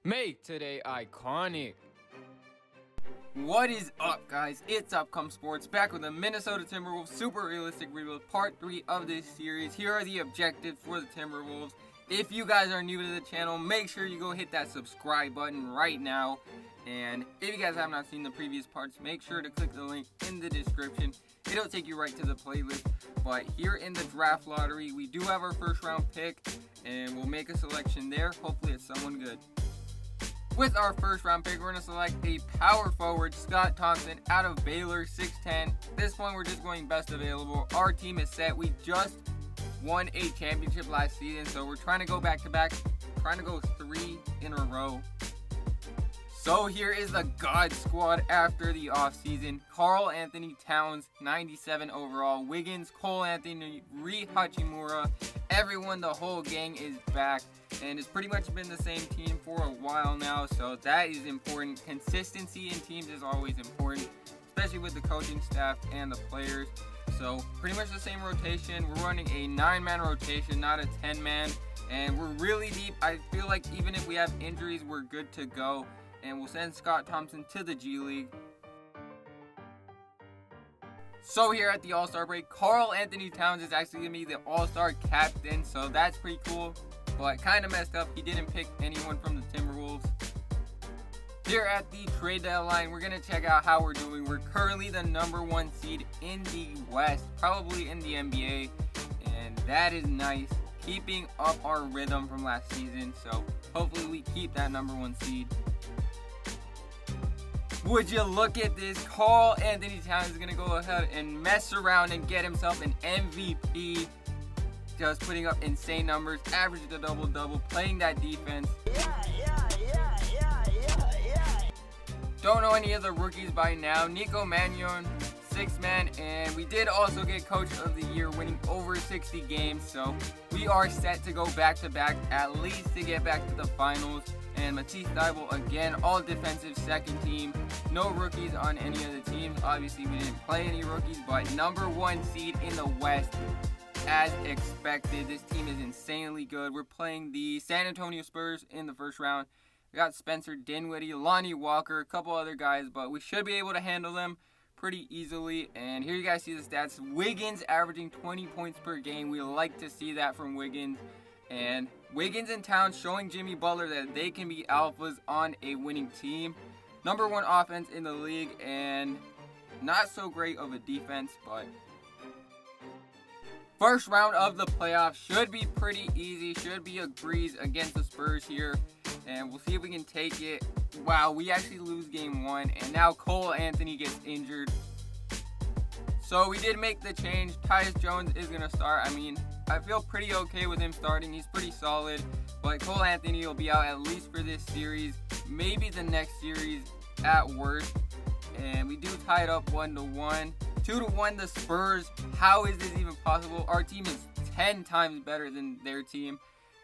Make today iconic. What is up, guys? It's Upcome Sports back with the Minnesota Timberwolves Super Realistic Rebuild Part 3 of this series. Here are the objectives for the Timberwolves. If you guys are new to the channel, make sure you go hit that subscribe button right now. And if you guys have not seen the previous parts, make sure to click the link in the description. It'll take you right to the playlist. But here in the draft lottery, we do have our first round pick, and we'll make a selection there. Hopefully it's someone good. With our first round pick, we're going to select a power forward, Scott Thompson, out of Baylor, 6'10". This one, we're just going best available. Our team is set. We just won a championship last season, so we're trying to go back-to-back, trying to go 3 in a row. So here is the God Squad after the offseason. Karl Anthony Towns, 97 overall. Wiggins, Cole Anthony, Rui Hachimura. Everyone, the whole gang is back. And it's pretty much been the same team for a while now, so that is important. Consistency in teams is always important, especially with the coaching staff and the players. So pretty much the same rotation. We're running a 9-man rotation, not a 10-man. And we're really deep. I feel like even if we have injuries, we're good to go. And we'll send Scott Thompson to the G League. So here at the All-Star break, Karl Anthony Towns is actually going to be the All-Star captain, so that's pretty cool. But kind of messed up, he didn't pick anyone from the Timberwolves. Here at the trade deadline, we're going to check out how we're doing. We're currently the #1 seed in the West, probably in the NBA, and that is nice. Keeping up our rhythm from last season, so hopefully we keep that #1 seed. Would you look at this? Karl Anthony Towns is going to go ahead and mess around and get himself an MVP. Just putting up insane numbers, averaged a double-double, playing that defense. Don't know any of the rookies by now. Nico Mannion, 6-man, and we did also get Coach of the Year, winning over 60 games, so we are set to go back-to-back, at least to get back to the finals. And Matisse Thybulle, again, all defensive second team. No rookies on any of the teams. Obviously, we didn't play any rookies, but #1 seed in the West. As expected, this team is insanely good. We're playing the San Antonio Spurs in the first round. We got Spencer Dinwiddie, Lonnie Walker, a couple other guys, but we should be able to handle them pretty easily. And here you guys see the stats. Wiggins averaging 20 points per game. We like to see that from Wiggins. And Wiggins and Towns showing Jimmy Butler that they can be alphas on a winning team. #1 offense in the league, and not so great of a defense, but first round of the playoffs should be pretty easy, should be a breeze against the Spurs here, and we'll see if we can take it. Wow, we actually lose game 1, and now Cole Anthony gets injured. So we did make the change. Tyus Jones is going to start. I mean, I feel pretty okay with him starting. He's pretty solid, but Cole Anthony will be out at least for this series, maybe the next series at worst. And we do tie it up 1-1. 2-1 the Spurs. How is this even possible? Our team is 10 times better than their team.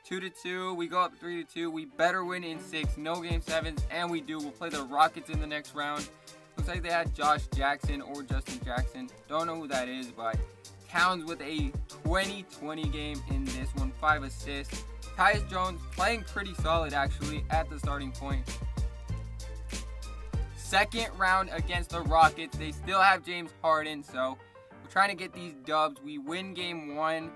2-2. We go up 3-2. We better win in 6. No game 7s, and we do. We'll play the Rockets in the next round. Looks like they had Josh Jackson or Justin Jackson. Don't know who that is, but Towns with a 20-20 game in this one. 5 assists. Tyus Jones playing pretty solid, actually, at the starting point. Second round against the Rockets. They still have James Harden, so we're trying to get these dubs. We win game 1.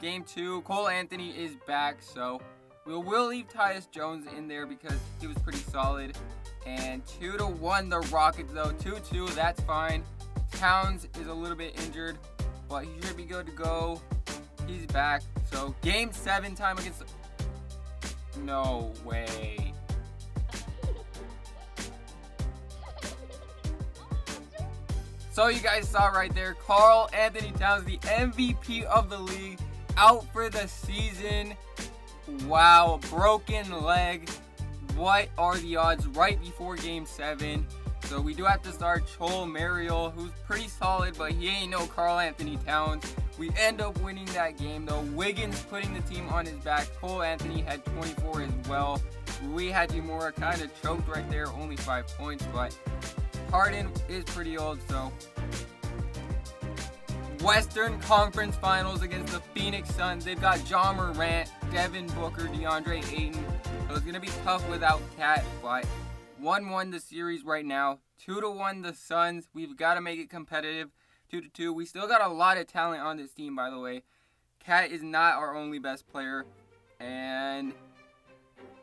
Game 2, Cole Anthony is back, so we'll leave Tyus Jones in there because he was pretty solid. And 2-1 the Rockets, though. 2-2, that's fine. Towns is a little bit injured, but he should be good to go. He's back. So game 7 time against the... No way. So you guys saw right there, Karl Anthony Towns, the MVP of the league, out for the season. Wow, broken leg. What are the odds right before game 7? So we do have to start Joel Mariel, who's pretty solid, but he ain't no Karl Anthony Towns. We end up winning that game, though. Wiggins putting the team on his back. Cole Anthony had 24 as well. Rui Hachimura kind of choked right there, only 5 points, but Harden is pretty old, so. Western Conference Finals against the Phoenix Suns. They've got Ja Morant, Devin Booker, DeAndre Ayton, So it's going to be tough without Cat, but 1-1 the series right now. 2-1 the Suns. We've got to make it competitive. 2-2. We still got a lot of talent on this team, by the way. Cat is not our only best player. And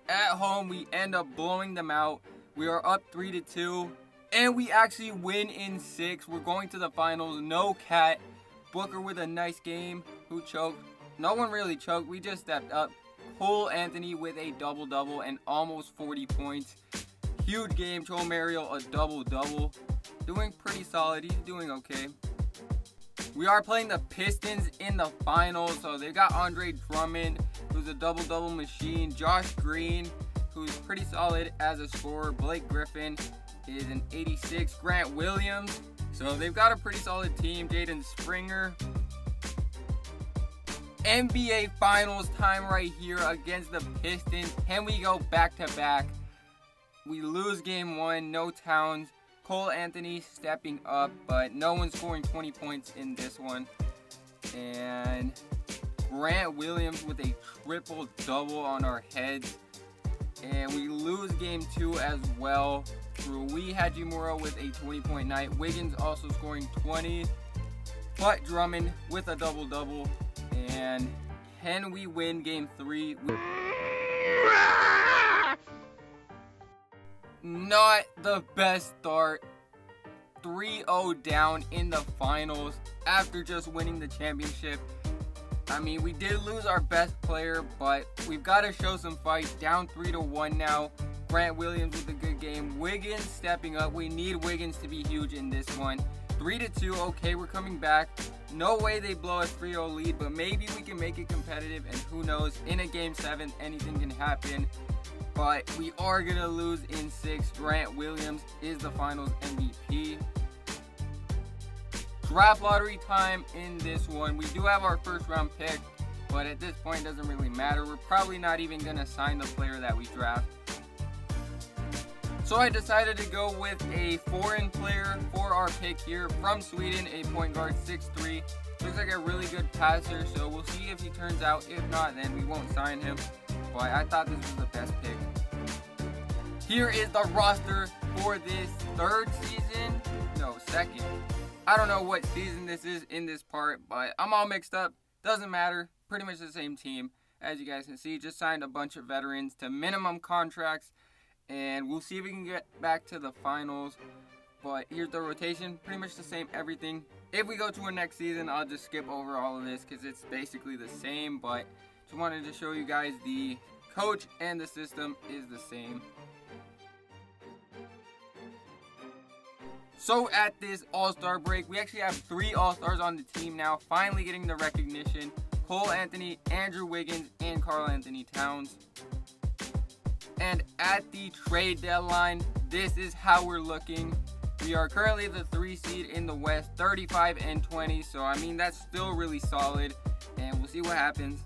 at home, we end up blowing them out. We are up 3-2. And we actually win in 6. We're going to the finals. No Cat. Booker with a nice game. Who choked? No one really choked. We just stepped up. Cole Anthony with a double-double and almost 40 points. Huge game. Joel Mariel a double-double. Doing pretty solid. He's doing okay. We are playing the Pistons in the finals. So they got Andre Drummond, who's a double-double machine. Josh Green, who's pretty solid as a scorer. Blake Griffin is an 86. Grant Williams. So they've got a pretty solid team. Jaden Springer. NBA Finals time right here against the Pistons. Can we go back-to-back? We lose game 1. No Towns. Cole Anthony stepping up, but no one scoring 20 points in this one. And Grant Williams with a triple-double on our heads. And we lose game 2 as well. Rui Hachimura with a 20-point night. Wiggins also scoring 20. But Drummond with a double-double. And can we win game 3? Not the best start. 3-0 down in the finals after just winning the championship. I mean, we did lose our best player, but we've got to show some fight. Down 3-1 now. Grant Williams with a good game. Wiggins stepping up. We need Wiggins to be huge in this one. 3-2. Okay, we're coming back. No way they blow a 3-0 lead, but maybe we can make it competitive, and who knows, in a game 7, anything can happen. But we are going to lose in 6. Grant Williams is the finals MVP. Draft lottery time in this one. We do have our first round pick, but at this point it doesn't really matter. We're probably not even going to sign the player that we draft. So I decided to go with a foreign player for our pick here from Sweden, a point guard, 6'3". Looks like a really good passer, so we'll see if he turns out. If not, then we won't sign him. But I thought this was the best pick. Here is the roster for this second. I don't know what season this is in this part, but I'm all mixed up. Doesn't matter. Pretty much the same team. As you guys can see, just signed a bunch of veterans to minimum contracts. And we'll see if we can get back to the finals. But here's the rotation. Pretty much the same everything. If we go to a next season, I'll just skip over all of this because it's basically the same. But just wanted to show you guys the coach and the system is the same. So at this All-Star break, we actually have 3 All-Stars on the team now. Finally getting the recognition. Cole Anthony, Andrew Wiggins, and Karl Anthony Towns. And at the trade deadline, this is how we're looking. We are currently the 3 seed in the West, 35-20. So, I mean, that's still really solid. And we'll see what happens.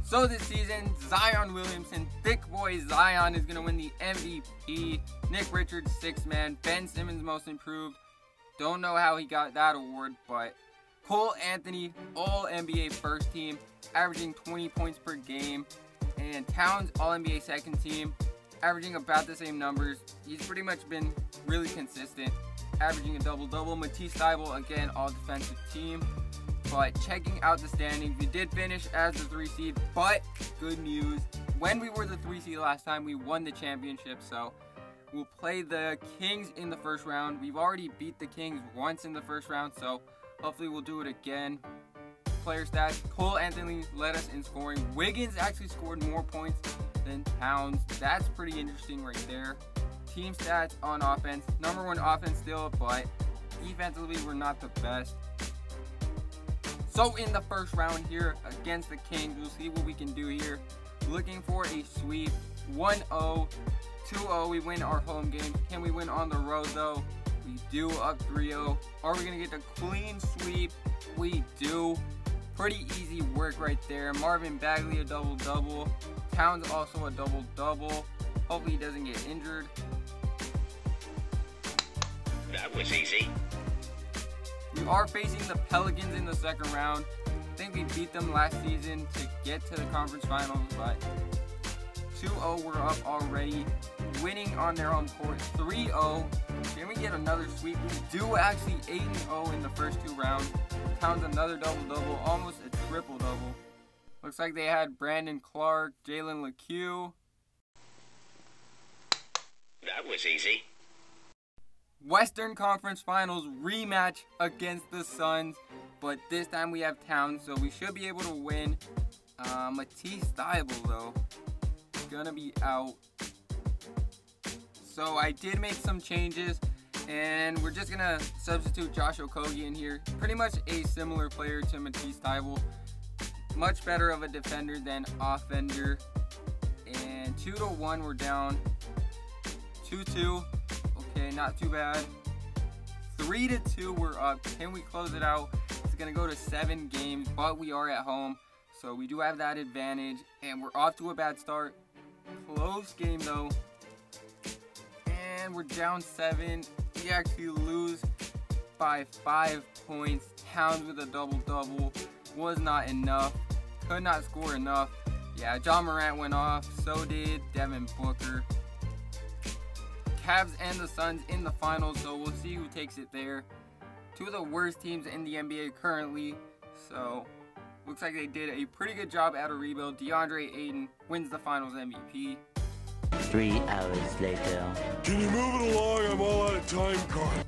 So this season, Zion Williamson, thick boy Zion, is going to win the MVP. Nick Richards, 6th man. Ben Simmons, most improved. Don't know how he got that award, but Cole Anthony, All-NBA first team, averaging 20 points per game. And Towns, All-NBA second team, averaging about the same numbers. He's pretty much been really consistent, averaging a double-double. Matisse Thybulle, again, all-defensive team. But checking out the standings, we did finish as the 3 seed, but good news. When we were the 3 seed last time, we won the championship, so we'll play the Kings in the first round. We've already beat the Kings once in the first round, so hopefully we'll do it again. Player stats, Cole Anthony led us in scoring. Wiggins actually scored more points than Towns. That's pretty interesting right there. Team stats on offense, #1 offense still, but defensively we're not the best. So in the first round here against the Kings, we'll see what we can do here. Looking for a sweep, 1-0, 2-0, we win our home game. Can we win on the road though? We do, up 3-0. Are we gonna get the clean sweep? We do. Pretty easy work right there. Marvin Bagley, a double-double. Towns also a double-double. Hopefully he doesn't get injured. That was easy. We are facing the Pelicans in the second round. think we beat them last season to get to the conference finals, but 2-0 we're up already. Winning on their home court 3-0. Can we get another sweep? We do actually 8-0 in the first 2 rounds. Towns another double-double, almost a triple-double. Looks like they had Brandon Clark, Jalen LeCue. That was easy. Western Conference Finals rematch against the Suns, but this time we have Towns, so we should be able to win. Matisse Thybulle, though, gonna be out. So I did make some changes, and we're just gonna substitute Josh Okogie in here. Pretty much a similar player to Matisse Thybulle. Much better of a defender than offender. And 2-1 we're down. 2-2. Okay, not too bad. 3-2 we're up. Can we close it out? It's gonna go to 7 games, but we are at home, so we do have that advantage. And we're off to a bad start. Close game though. And we're down 7. We actually lose by 5 points. Towns with a double-double was not enough. Could not score enough. Yeah, John Morant went off. So did Devin Booker. Cavs and the Suns in the finals, so we'll see who takes it there. 2 of the worst teams in the NBA currently. So looks like they did a pretty good job at a rebuild. DeAndre Ayton wins the finals MVP. 3 hours later. Can you move it along? I'm all out of time card.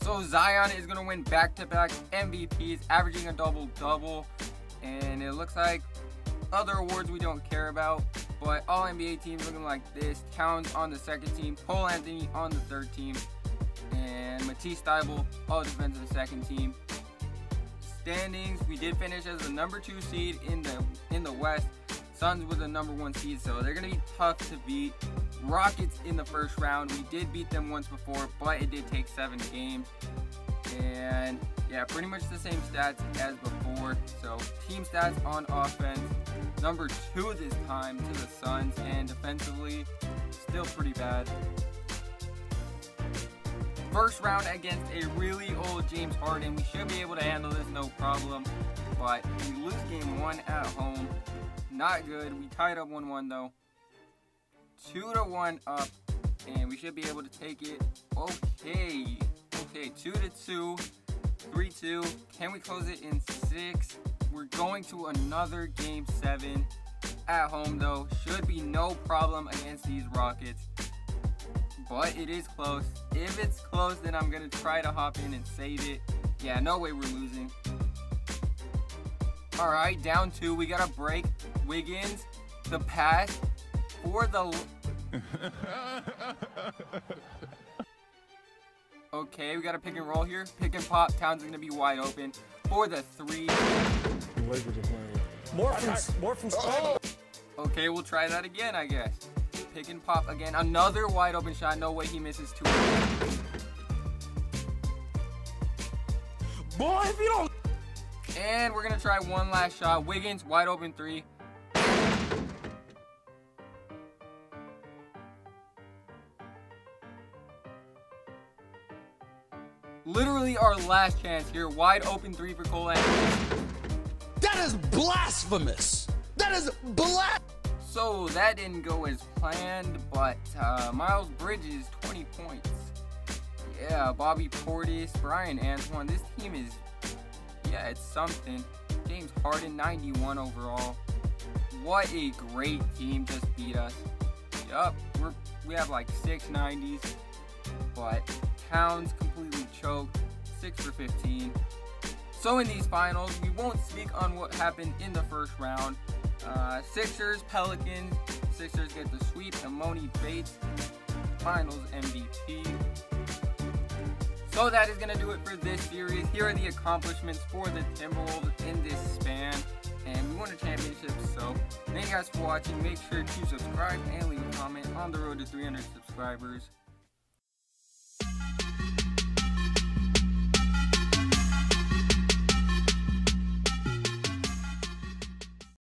So Zion is going to win back-to-back MVPs, averaging a double-double. And it looks like other awards we don't care about. But all NBA teams looking like this. Towns on the 2nd team. Cole Anthony on the 3rd team. And Matisse Thybulle, all defensive 2nd team. Standings, we did finish as the number 2 seed in the West. Suns with the number 1 seed, so they're going to be tough to beat. Rockets in the first round. We did beat them once before, but it did take 7 games. And yeah, pretty much the same stats as before. So team stats on offense, number 2 this time to the Suns, and defensively, still pretty bad. First round against a really old James Harden. We should be able to handle this no problem, but we lose game 1 at home. Not good. We tied up 1-1 though. 2-1 up, and we should be able to take it. Okay, 2-2, 3-2. Can we close it in 6? We're going to another game 7 at home though. Should be no problem against these Rockets, but it is close. If it's close, then I'm gonna try to hop in and save it. Yeah, no way we're losing. All right, down 2. We got a break. Wiggins, the pass for the. Okay, we got a pick and roll here. Pick and pop. Towns is gonna be wide open for the 3. More from Oh. Okay, we'll try that again, I guess. Pick and pop again. Another wide open shot. No way he misses 2. Boy, if you don't. And we're gonna try one last shot. Wiggins, wide open 3. Literally our last chance here. Wide open 3 for Cole Anthony. That is blasphemous. That is blasphemous. So that didn't go as planned, but Miles Bridges, 20 points. Yeah, Bobby Portis, Brian Antoine. This team is, yeah, it's something. James Harden, 91 overall. What a great team just beat us. Yup, we have like 6 90s, but Towns completely choked, 6 for 15. So in these finals, we won't speak on what happened in the first round. Sixers, Pelicans. Sixers get the sweep. Emoni Bates, finals MVP. So that is going to do it for this series. Here are the accomplishments for the Timberwolves in this span. And we won a championship, so thank you guys for watching. Make sure to subscribe and leave a comment on the road to 300 subscribers.